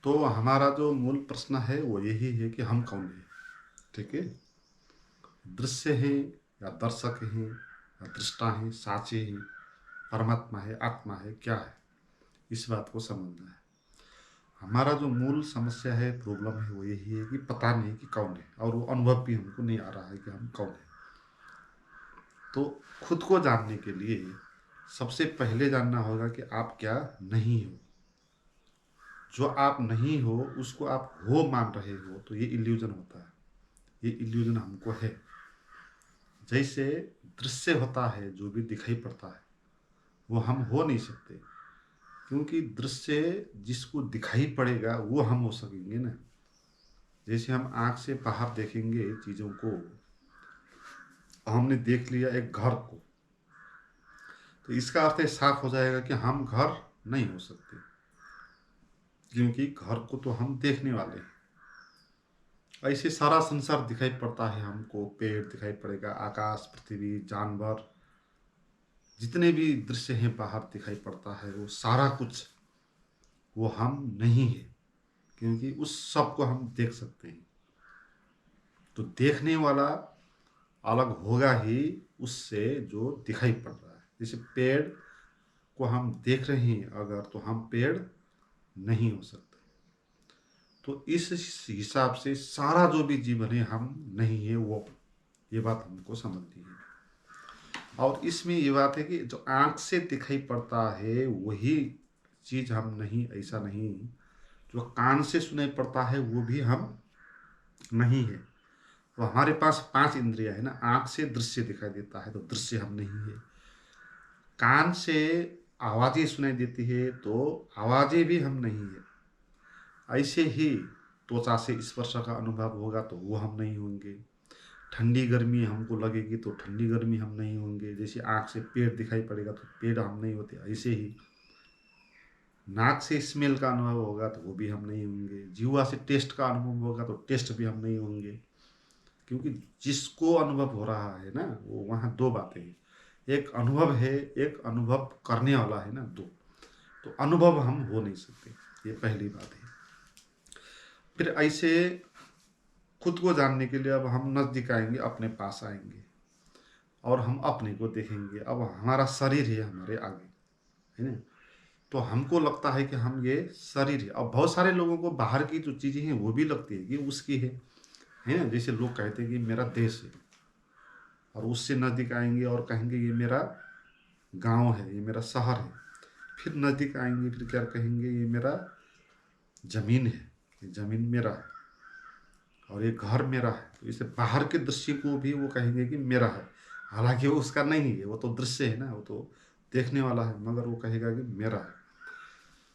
तो हमारा जो मूल प्रश्न है वो यही है कि हम कौन है। ठीक है, दृश्य है या दर्शक हैं या दृष्टा हैं, साक्षी हैं, परमात्मा है, आत्मा है, क्या है, इस बात को समझना है। हमारा जो मूल समस्या है, प्रॉब्लम है, वो यही है कि पता नहीं कि कौन है, और वो अनुभव भी हमको नहीं आ रहा है कि हम कौन है। तो खुद को जानने के लिए सबसे पहले जानना होगा कि आप क्या नहीं हो। जो आप नहीं हो उसको आप हो मान रहे हो, तो ये इल्यूजन होता है। ये इल्यूजन हमको है। जैसे दृश्य होता है, जो भी दिखाई पड़ता है वो हम हो नहीं सकते, क्योंकि दृश्य जिसको दिखाई पड़ेगा वो हम हो सकेंगे ना। जैसे हम आँख से बाहर देखेंगे चीज़ों को, हमने देख लिया एक घर को, तो इसका अर्थ साफ हो जाएगा कि हम घर नहीं हो सकते, क्योंकि घर को तो हम देखने वाले हैं। ऐसे सारा संसार दिखाई पड़ता है हमको, पेड़ दिखाई पड़ेगा, आकाश, पृथ्वी, जानवर, जितने भी दृश्य हैं बाहर दिखाई पड़ता है, वो सारा कुछ वो हम नहीं है, क्योंकि उस सब को हम देख सकते हैं। तो देखने वाला अलग होगा ही उससे जो दिखाई पड़ रहा है। जैसे पेड़ को हम देख रहे हैं अगर, तो हम पेड़ नहीं हो सकते। तो इस हिसाब से सारा जो भी जीवन है हम नहीं है वो, ये बात हमको समझनी है। और इसमें ये बात है कि जो आँख से दिखाई पड़ता है वही चीज़ हम नहीं, ऐसा नहीं। जो कान से सुनाई पड़ता है वो भी हम नहीं है। तो हमारे पास 5 इंद्रियां है ना, आँख से दृश्य दिखाई देता है तो दृश्य हम नहीं है। कान से आवाज़ें सुनाई देती है तो आवाज़ें भी हम नहीं है। ऐसे ही त्वचा से स्पर्श का अनुभव होगा तो वो हम नहीं होंगे। ठंडी गर्मी हमको लगेगी तो ठंडी गर्मी हम नहीं होंगे। जैसे आँख से पेड़ दिखाई पड़ेगा तो पेड़ हम नहीं होते, ऐसे ही नाक से स्मेल का अनुभव होगा तो वो भी हम नहीं होंगे। जीवा से टेस्ट का अनुभव होगा तो टेस्ट भी हम नहीं होंगे। क्योंकि जिसको अनुभव हो रहा है ना, वो वहाँ दो बातें हैं, एक अनुभव है, एक अनुभव करने वाला है ना, दो। तो अनुभव हम हो नहीं सकते, ये पहली बात है। फिर ऐसे खुद को जानने के लिए अब हम नज़दीक आएंगे, अपने पास आएंगे और हम अपने को देखेंगे। अब हमारा शरीर है हमारे आगे, है ना। तो हमको लगता है कि हम ये शरीर है। अब बहुत सारे लोगों को बाहर की जो चीज़ें हैं वो भी लगती है कि उसकी है ना। जैसे लोग कहते हैं कि मेरा देश है, और उससे नज़दीक आएंगे और कहेंगे ये मेरा गांव है, ये मेरा शहर है। फिर नज़दीक आएंगे, फिर क्या कहेंगे, ये मेरा ज़मीन है, ये ज़मीन मेरा है, और ये घर मेरा है। तो इसे बाहर के दृश्य को भी वो कहेंगे कि मेरा है, हालांकि वो उसका नहीं है, वो तो दृश्य है ना, वो तो देखने वाला है, मगर वो कहेगा कि मेरा है।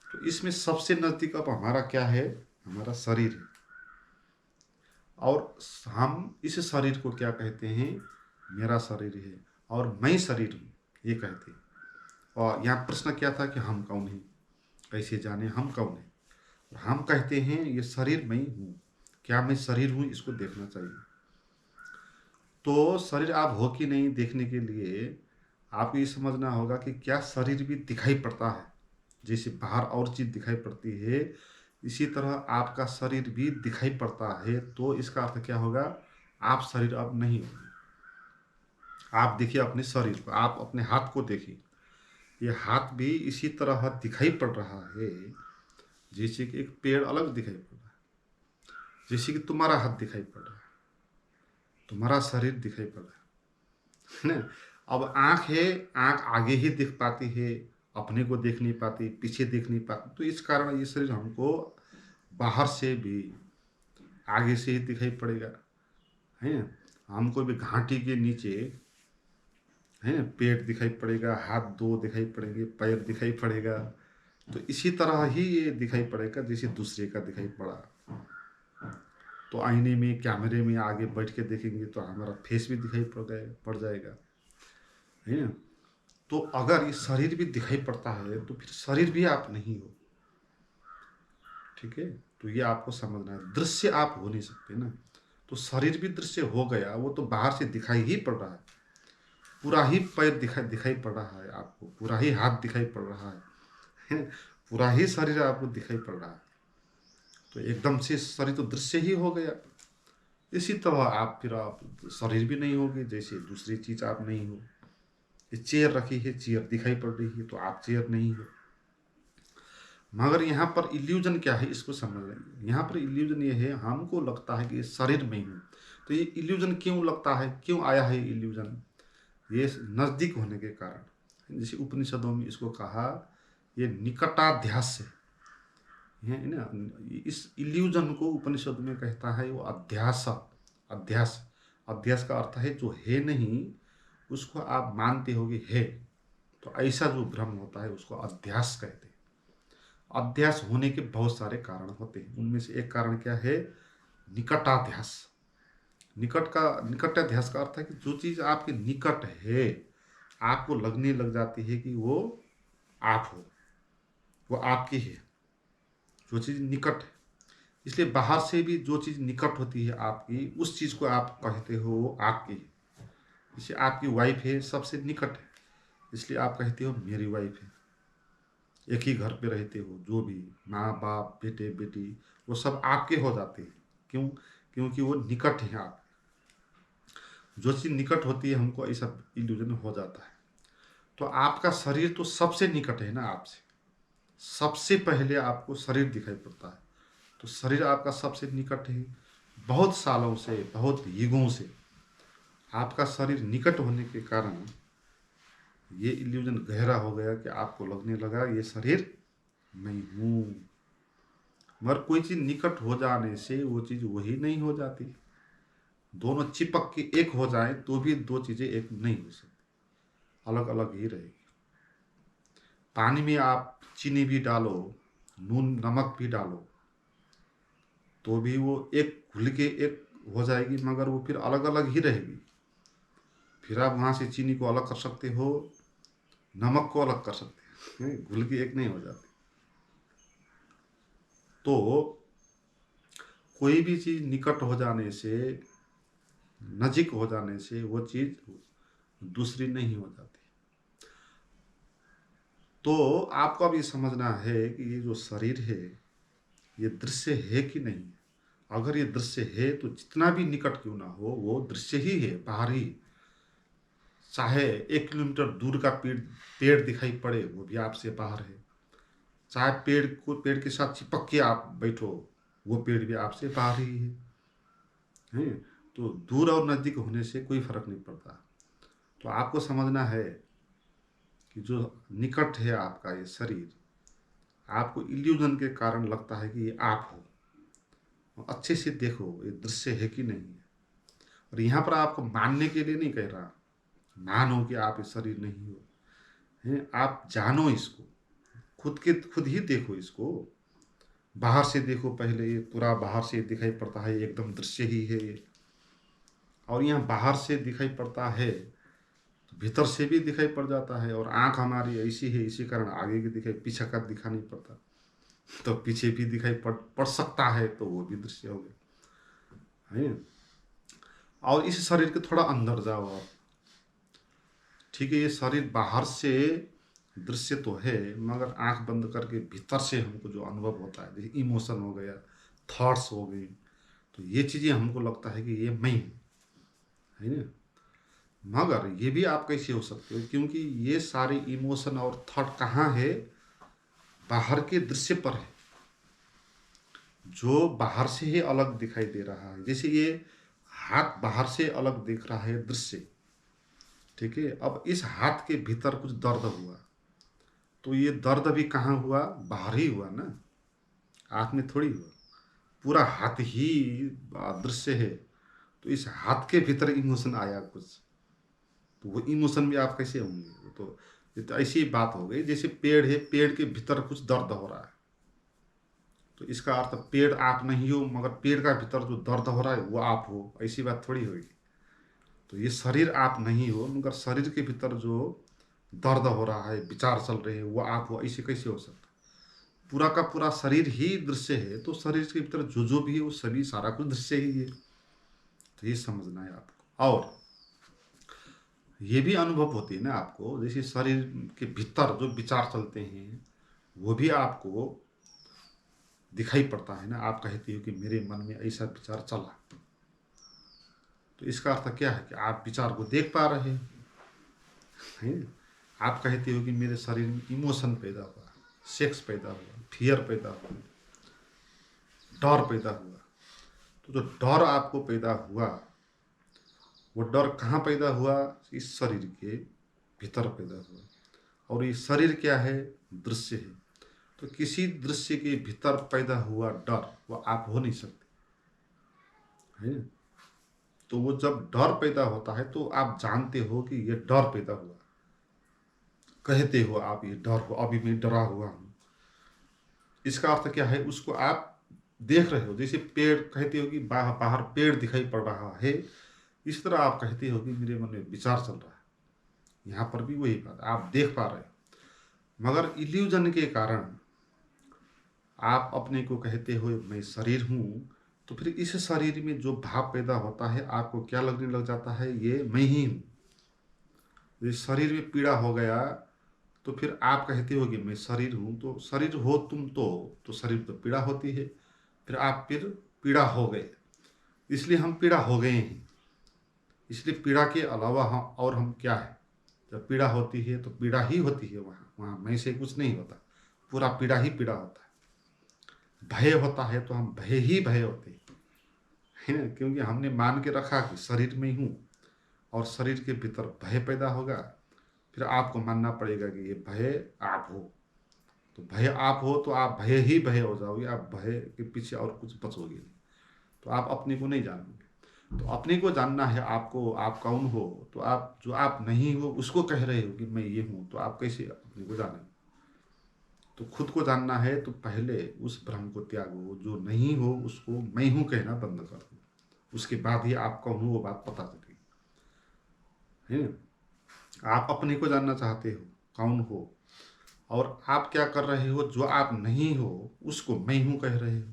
तो इसमें सबसे नज़दीक अब हमारा क्या है, हमारा शरीर है। और हम इस शरीर को क्या कहते हैं, मेरा शरीर है और मैं शरीर हूँ, ये कहते हैं। और यहाँ प्रश्न क्या था कि हम कौन हैं, कैसे जाने हम कौन हैं। और हम कहते हैं ये शरीर मैं हूँ। क्या मैं शरीर हूँ, इसको देखना चाहिए। तो शरीर आप हो कि नहीं देखने के लिए आपको ये समझना होगा कि क्या शरीर भी दिखाई पड़ता है। जैसे बाहर और चीज़ दिखाई पड़ती है, इसी तरह आपका शरीर भी दिखाई पड़ता है। तो इसका अर्थ क्या होगा, आप शरीर अब नहीं हो। आप देखिए अपने शरीर को, आप अपने हाथ को देखिए, ये हाथ भी इसी तरह दिखाई पड़ रहा है जैसे कि एक पेड़ अलग दिखाई पड़ रहा है, जैसे कि तुम्हारा हाथ दिखाई पड़ रहा है, तुम्हारा शरीर दिखाई पड़ रहा है ना। अब आँख है, आँख आगे ही दिख पाती है, अपने को देख नहीं पाती, पीछे देख नहीं पाती। तो इस कारण ये शरीर हमको बाहर से भी, आगे से ही दिखाई पड़ेगा, है ना। हमको भी घाटी के नीचे, है ना, पेट दिखाई पड़ेगा, हाथ दो दिखाई पड़ेंगे, पैर दिखाई पड़ेगा। तो इसी तरह ही ये दिखाई पड़ेगा जैसे दूसरे का दिखाई पड़ा। तो आईने में, कैमरे में आगे बैठ के देखेंगे तो हमारा फेस भी दिखाई पड़ जाएगा, है ना। तो अगर ये शरीर भी दिखाई पड़ता है तो फिर शरीर भी आप नहीं हो। ठीक है, तो ये आपको समझना है, दृश्य आप हो नहीं सकते ना। तो शरीर भी दृश्य हो गया, वो तो बाहर से दिखाई ही पड़ रहा है। पूरा ही पैर दिखाई दिखाई पड़ रहा है आपको, पूरा ही हाथ दिखाई पड़ रहा है, पूरा ही शरीर आपको दिखाई पड़ रहा है। तो एकदम से शरीर तो दृश्य ही हो गया। इसी तरह आप शरीर भी नहीं होगी, जैसे दूसरी चीज़ आप नहीं हो। ये चेयर रखी है, चेयर दिखाई पड़ रही है, तो आप चेयर नहीं हो। मगर यहाँ पर इल्यूजन क्या है, इसको समझ लेंगे। यहाँ पर इल्यूजन ये है, हमको लगता है कि ये शरीर में हूँ। तो ये इल्यूजन क्यों लगता है, क्यों आया है इल्यूजन? ये नज़दीक होने के कारण। जैसे उपनिषदों में इसको कहा, ये निकटाध्यास है ना। इस इल्यूजन को उपनिषद में कहता है वो अध्यास। अध्यास, अध्यास का अर्थ है जो है नहीं उसको आप मानते हो कि है। तो ऐसा जो भ्रम होता है उसको अध्यास कहते हैं। अध्यास होने के बहुत सारे कारण होते हैं, उनमें से एक कारण क्या है, निकटाध्यास। निकटाध्यास का अर्थ है कि जो चीज़ आपके निकट है आपको लगने लग जाती है कि वो आप हो, वो आपकी है, जो चीज़ निकट है। इसलिए बाहर से भी जो चीज़ निकट होती है आपकी, उस चीज़ को आप कहते हो वो आपकी है। जैसे आपकी वाइफ है, सबसे निकट है, इसलिए आप कहते हो मेरी वाइफ है। एक ही घर पे रहते हो, जो भी माँ बाप बेटे बेटी वो सब आपके हो जाते हैं। क्यों? क्योंकि वो निकट है। आप जो चीज़ निकट होती है हमको ऐसा इल्यूजन हो जाता है। तो आपका शरीर तो सबसे निकट है ना आपसे, सबसे पहले आपको शरीर दिखाई पड़ता है। तो शरीर आपका सबसे निकट है। बहुत सालों से, बहुत युगों से आपका शरीर निकट होने के कारण ये इल्यूजन गहरा हो गया कि आपको लगने लगा ये शरीर नहीं हूँ। मगर कोई चीज़ निकट हो जाने से वो चीज़ वही नहीं हो जाती। दोनों चिपक के एक हो जाए तो भी दो चीज़ें एक नहीं हो सकती, अलग अलग ही रहेगी। पानी में आप चीनी भी डालो, नून नमक भी डालो, तो भी वो एक घुल के एक हो जाएगी, मगर वो फिर अलग अलग ही रहेगी। फिर आप वहाँ से चीनी को अलग कर सकते हो, नमक को अलग कर सकते हैं, घुल के एक नहीं हो जाती। तो कोई भी चीज़ निकट हो जाने से, नजीक हो जाने से वो चीज़ दूसरी नहीं हो जाती। तो आपको अब ये समझना है कि ये जो शरीर है ये दृश्य है कि नहीं। अगर ये दृश्य है तो जितना भी निकट क्यों ना हो वो दृश्य ही है, बाहर ही। चाहे 1 किलोमीटर दूर का पेड़ दिखाई पड़े वो भी आपसे बाहर है। चाहे पेड़ के साथ चिपक के आप बैठो, वो पेड़ भी आपसे बाहर ही है। तो दूर और नज़दीक होने से कोई फर्क नहीं पड़ता। तो आपको समझना है कि जो निकट है आपका ये शरीर, आपको इल्यूजन के कारण लगता है कि ये आप हो। अच्छे से देखो ये दृश्य है कि नहीं है। और यहाँ पर आपको मानने के लिए नहीं कह रहा, मानो कि आप ये शरीर नहीं हो, है। आप जानो इसको, खुद ही देखो इसको। बाहर से देखो, पहले ये पूरा बाहर से दिखाई पड़ता है एकदम दृश्य ही है ये। और यहाँ बाहर से दिखाई पड़ता है तो भीतर से भी दिखाई पड़ जाता है। और आँख हमारी ऐसी है, इसी कारण आगे की दिखाई, पीछे का दिखा नहीं पड़ता। तो पीछे भी दिखाई पड़ सकता है, तो वो भी दृश्य हो गया है। और इस शरीर के थोड़ा अंदर जाओ आप, ठीक है। ये शरीर बाहर से दृश्य तो है, मगर आंख बंद करके भीतर से हमको जो अनुभव होता है, जैसे इमोशन हो गया, थॉट्स हो गई, तो ये चीज़ें हमको लगता है कि ये मैं हूँ, है ना। मगर ये भी आप कैसे हो सकते हो, क्योंकि ये सारे इमोशन और थॉट कहाँ है, बाहर के दृश्य पर है, जो बाहर से ही अलग दिखाई दे रहा है। जैसे ये हाथ बाहर से अलग दिख रहा है दृश्य, ठीक है। अब इस हाथ के भीतर कुछ दर्द हुआ, तो ये दर्द भी कहाँ हुआ, बाहर ही हुआ ना, हाथ में थोड़ी हुआ। पूरा हाथ ही दृश्य है, तो इस हाथ के भीतर इमोशन आया कुछ, तो वो इमोशन भी आप कैसे होंगे। वो तो ये तो ऐसी बात हो गई जैसे पेड़ है, पेड़ के भीतर कुछ दर्द हो रहा है, तो इसका अर्थ पेड़ आप नहीं हो, मगर पेड़ का भीतर जो दर्द हो रहा है वो आप हो, ऐसी बात थोड़ी होगी। तो ये शरीर आप नहीं हो, मगर शरीर के भीतर जो दर्द हो रहा है, विचार चल रहे हैं, वो आप हो, ऐसे कैसे हो सकता। पूरा का पूरा शरीर ही दृश्य है, तो शरीर के भीतर जो जो भी है वो सभी सारा कुछ दृश्य ही है। तो ये समझना है आपको। और ये भी अनुभव होती है ना आपको, जैसे शरीर के भीतर जो विचार चलते हैं वो भी आपको दिखाई पड़ता है ना, आप कहते हो कि मेरे मन में ऐसा विचार चला, तो इसका अर्थ क्या है कि आप विचार को देख पा रहे हैं। आप कहते हो कि मेरे शरीर में इमोशन पैदा हुआ, सेक्स पैदा हुआ, फियर पैदा हुआ, डर पैदा हुआ, तो जो डर आपको पैदा हुआ, वो डर कहाँ पैदा हुआ? इस शरीर के भीतर पैदा हुआ। और ये शरीर क्या है? दृश्य है। तो किसी दृश्य के भीतर पैदा हुआ डर, वो आप हो नहीं सकते, है। तो वो जब डर पैदा होता है तो आप जानते हो कि ये डर पैदा हुआ, कहते हो आप ये डर हो, अभी मैं डरा हुआ हूँ। इसका अर्थ क्या है? उसको आप देख रहे हो। जैसे पेड़, कहते हो कि बाहर पेड़ दिखाई पड़ रहा है, इस तरह आप कहते हो कि मेरे मन में विचार चल रहा है। यहाँ पर भी वही बात, आप देख पा रहे हो। मगर इल्यूजन के कारण आप अपने को कहते हो मैं शरीर हूँ, तो फिर इस शरीर में जो भाव पैदा होता है, आपको क्या लगने लग जाता है? ये मैं ही हूँ। ये शरीर में पीड़ा हो गया, तो फिर आप कहते हो कि मैं शरीर हूँ। तो शरीर हो तुम तो शरीर तो पीड़ा होती है, फिर पीड़ा हो गए, इसलिए हम पीड़ा हो गए हैं। इसलिए पीड़ा के अलावा हम क्या है? जब पीड़ा होती है तो पीड़ा ही होती है, वहाँ मैं से कुछ नहीं होता, पूरा पीड़ा ही पीड़ा होता है। भय होता है तो हम भय ही भय होते हैं, है ना, क्योंकि हमने मान के रखा कि शरीर में हूँ और शरीर के भीतर भय पैदा होगा, फिर आपको मानना पड़ेगा कि ये भय आप हो। तो भय आप हो तो आप भय ही भय हो जाओगे, आप भय के पीछे और कुछ बचोगे नहीं, तो आप अपने को नहीं जानोगे। तो अपने को जानना है आपको, आप कौन हो। तो आप जो आप नहीं हो उसको कह रहे हो कि मैं ये हूँ, तो आप कैसे अपने को जानेंगे? तो खुद को जानना है तो पहले उस भ्रम को त्यागो, जो नहीं हो उसको मैं हूँ कहना बंद कर दो, उसके बाद ही आप कौन हो वो बात पता चलेगी, है ना। आप अपने को जानना चाहते हो कौन हो, और आप क्या कर रहे हो? जो आप नहीं हो उसको मैं हूँ कह रहे हो,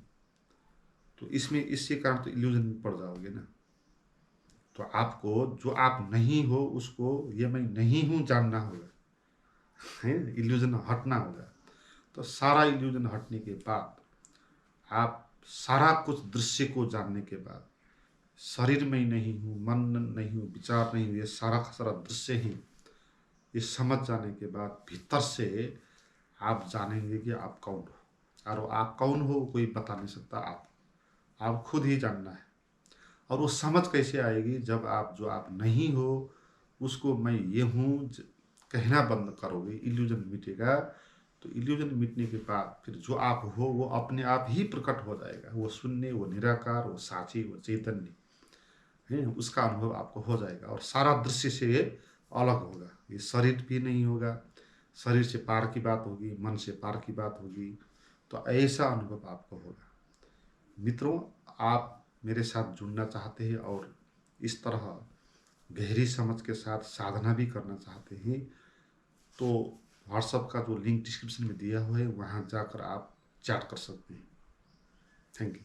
तो इसके कारण तो इल्यूजन में पड़ जाओगे ना। तो आपको जो आप नहीं हो उसको ये मैं नहीं हूँ जानना होगा, है, इल्यूजन हटना होगा। तो सारा इल्यूजन हटने के बाद, आप सारा कुछ दृश्य को जानने के बाद, शरीर में ही नहीं हूँ, मन नहीं हूँ, विचार नहीं हूँ, ये सारा का सारा दृश्य ही, ये समझ जाने के बाद भीतर से आप जानेंगे कि आप कौन हो। और आप कौन हो कोई बता नहीं सकता, आप खुद ही जानना है। और वो समझ कैसे आएगी? जब आप जो आप नहीं हो उसको मैं ये हूँ कहना बंद करोगे, इल्यूजन मिटेगा। तो इल्यूजन मिटने के बाद फिर जो आप हो वो अपने आप ही प्रकट हो जाएगा। वो शून्य, वो निराकार, वो साक्षी, वो चैतन्य है, उसका अनुभव आपको हो जाएगा। और सारा दृश्य से ये अलग होगा, ये शरीर भी नहीं होगा, शरीर से पार की बात होगी, मन से पार की बात होगी। तो ऐसा अनुभव आपको होगा। मित्रों, आप मेरे साथ जुड़ना चाहते हैं और इस तरह गहरी समझ के साथ साधना भी करना चाहते हैं, तो व्हाट्सएप का जो लिंक डिस्क्रिप्शन में दिया हुआ है वहाँ जाकर आप चैट कर सकते हैं। Thank you.